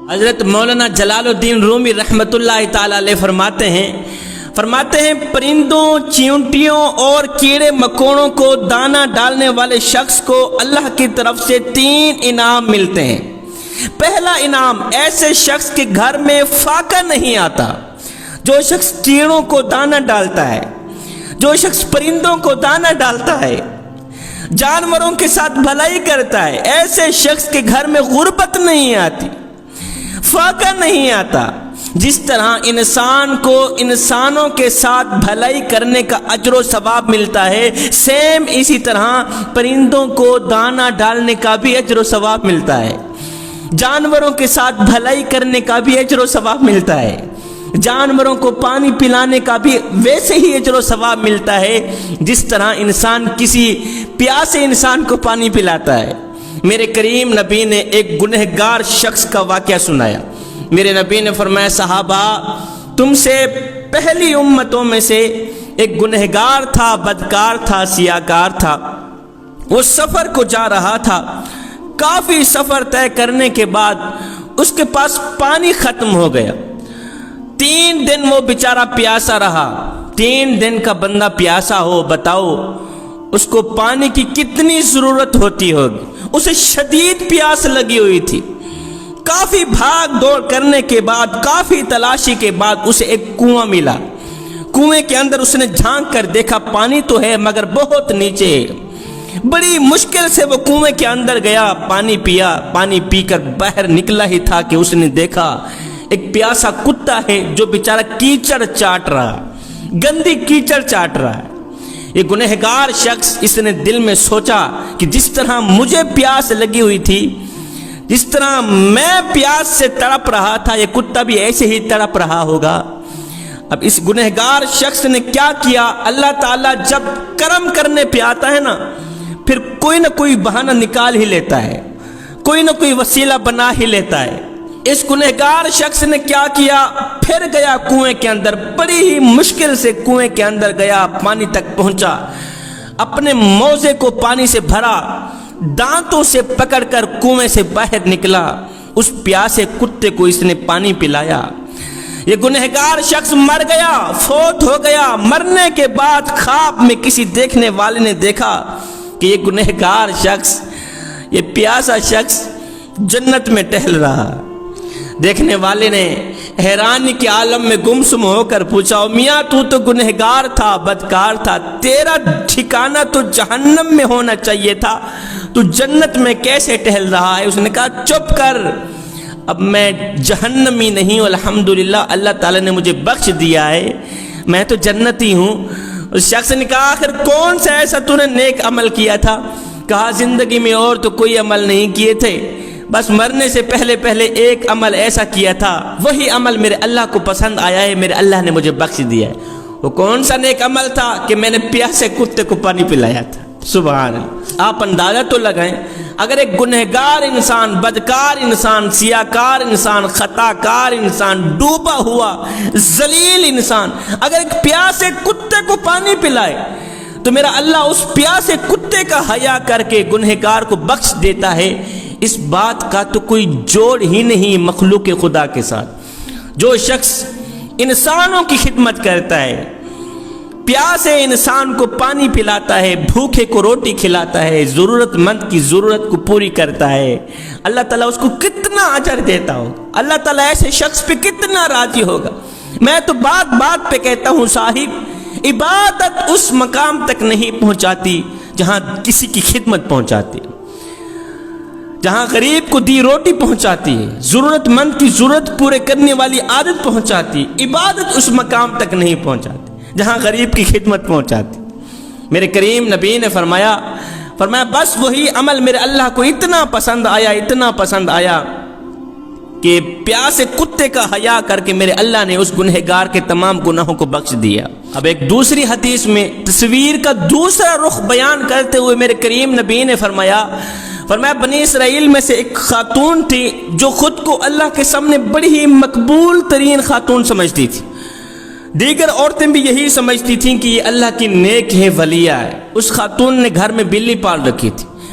حضرت مولانا جلال الدین رومی رحمۃ اللہ تعالی علیہ فرماتے ہیں پرندوں، چیونٹیوں اور کیڑے مکوڑوں کو دانہ ڈالنے والے شخص کو اللہ کی طرف سے 3 انعام ملتے ہیں۔ پہلا انعام، ایسے شخص کے گھر میں فاقہ نہیں آتا۔ جو شخص کیڑوں کو دانہ ڈالتا ہے، جو شخص پرندوں کو دانہ ڈالتا ہے، جانوروں کے ساتھ بھلائی کرتا ہے، ایسے شخص کے گھر میں غربت نہیں آتی، فاقہ نہیں آتا۔ جس طرح انسان کو انسانوں کے ساتھ بھلائی کرنے کا اجر و ثواب ملتا ہے، سیم اسی طرح پرندوں کو دانہ ڈالنے کا بھی اجر و ثواب ملتا ہے، جانوروں کے ساتھ بھلائی کرنے کا بھی اجر و ثواب ملتا ہے، جانوروں کو پانی پلانے کا بھی ویسے ہی اجر و ثواب ملتا ہے جس طرح انسان کسی پیاسے انسان کو پانی پلاتا ہے۔ میرے کریم نبی نے ایک گنہگار شخص کا واقعہ سنایا۔ میرے نبی نے فرمایا، صحابہ، تم سے پہلی امتوں میں سے ایک گنہگار تھا، بدکار تھا، سیاکار تھا۔ وہ سفر کو جا رہا تھا۔ کافی سفر طے کرنے کے بعد اس کے پاس پانی ختم ہو گیا۔ 3 دن وہ بیچارہ پیاسا رہا۔ 3 دن کا بندہ پیاسا ہو، بتاؤ اس کو پانی کی کتنی ضرورت ہوتی ہوگی۔ اسے شدید پیاس لگی ہوئی تھی۔ کافی بھاگ دوڑ کرنے کے بعد، کافی تلاشی کے بعد اسے ایک کنواں ملا۔ کنویں کے اندر اس نے جھانک کر دیکھا، پانی تو ہے مگر بہت نیچے ہے۔ بڑی مشکل سے وہ کنویں کے اندر گیا، پانی پیا۔ پانی پی کر باہر نکلا ہی تھا کہ اس نے دیکھا ایک پیاسا کتا ہے جو بیچارہ کیچڑ چاٹ رہا، گندی کیچڑ چاٹ رہا ہے۔ یہ گنہگار شخص، اس نے دل میں سوچا کہ جس طرح مجھے پیاس لگی ہوئی تھی، جس طرح میں پیاس سے تڑپ رہا تھا، یہ کتا بھی ایسے ہی تڑپ رہا ہوگا۔ اب اس گنہگار شخص نے کیا کیا؟ اللہ تعالیٰ جب کرم کرنے پہ آتا ہے نا، پھر کوئی نہ کوئی بہانہ نکال ہی لیتا ہے، کوئی نہ کوئی وسیلہ بنا ہی لیتا ہے۔ اس گنہگار شخص نے کیا کیا؟ پھر گیا کنویں کے اندر، بڑی ہی مشکل سے کنویں کے اندر گیا، پانی تک پہنچا، اپنے موزے کو پانی سے بھرا، دانتوں سے پکڑ کر کنویں سے باہر نکلا۔ اس پیاسے کتے کو اس نے پانی پلایا۔ یہ گنہگار شخص مر گیا، فوت ہو گیا۔ مرنے کے بعد خواب میں کسی دیکھنے والے نے دیکھا کہ یہ گنہگار شخص، یہ پیاسا شخص جنت میں ٹہل رہا۔ دیکھنے والے نے حیرانی کے عالم میں گمسم ہو کر پوچھا، میاں تو گنہگار تھا، بدکار تھا، تیرا ٹھکانہ تو جہنم میں ہونا چاہیے تھا، تو جنت میں کیسے ٹہل رہا ہے؟ اس نے کہا، چپ کر، اب میں جہنمی نہیں ہوں، الحمدللہ اللہ تعالیٰ نے مجھے بخش دیا ہے، میں تو جنتی ہوں۔ اس شخص نے کہا، آخر کون سا ایسا تو نے نیک عمل کیا تھا؟ کہا، زندگی میں اور تو کوئی عمل نہیں کیے تھے، بس مرنے سے پہلے ایک عمل ایسا کیا تھا، وہی عمل میرے اللہ کو پسند آیا ہے، میرے اللہ نے مجھے بخش دیا ہے۔ وہ کون سا نیک عمل تھا؟ کہ میں نے پیاسے کتے کو پانی پلایا تھا۔ سبحان اللہ۔ آپ اندازہ تو لگائیں، اگر ایک گنہگار انسان، بدکار انسان، سیاکار انسان، خطا کار انسان، ڈوبا ہوا ذلیل انسان اگر ایک پیاسے کتے کو پانی پلائے تو میرا اللہ اس پیاسے کتے کا حیا کر کے گنہگار کو بخش دیتا ہے۔ اس بات کا تو کوئی جوڑ ہی نہیں مخلوق خدا کے ساتھ۔ جو شخص انسانوں کی خدمت کرتا ہے، پیاسے انسان کو پانی پلاتا ہے، بھوکے کو روٹی کھلاتا ہے، ضرورت مند کی ضرورت کو پوری کرتا ہے، اللہ تعالیٰ اس کو کتنا اجر دیتا ہوگا، اللہ تعالیٰ ایسے شخص پہ کتنا راضی ہوگا۔ میں تو بات بات پہ کہتا ہوں، صاحب، عبادت اس مقام تک نہیں پہنچاتی جہاں کسی کی خدمت پہنچاتی، جہاں غریب کو دی روٹی پہنچاتی ہے، ضرورت مند کی ضرورت پورے کرنے والی عادت پہنچاتی۔ عبادت اس مقام تک نہیں پہنچاتی جہاں غریب کی خدمت پہنچاتی۔ میرے کریم نبی نے فرمایا بس وہی عمل میرے اللہ کو اتنا پسند آیا کہ پیاسے کتے کا حیا کر کے میرے اللہ نے اس گنہگار کے تمام گناہوں کو بخش دیا۔ اب ایک دوسری حدیث میں تصویر کا دوسرا رخ بیان کرتے ہوئے میرے کریم نبی نے فرمایا بنی اسرائیل میں سے ایک خاتون تھی جو خود کو اللہ کے سامنے بڑی ہی مقبول ترین خاتون سمجھتی تھی۔ دیگر عورتیں بھی یہی سمجھتی تھیں کہ یہ اللہ کی نیک ہے، ولیہ ہے۔ اس خاتون نے گھر میں بلی پال رکھی تھی۔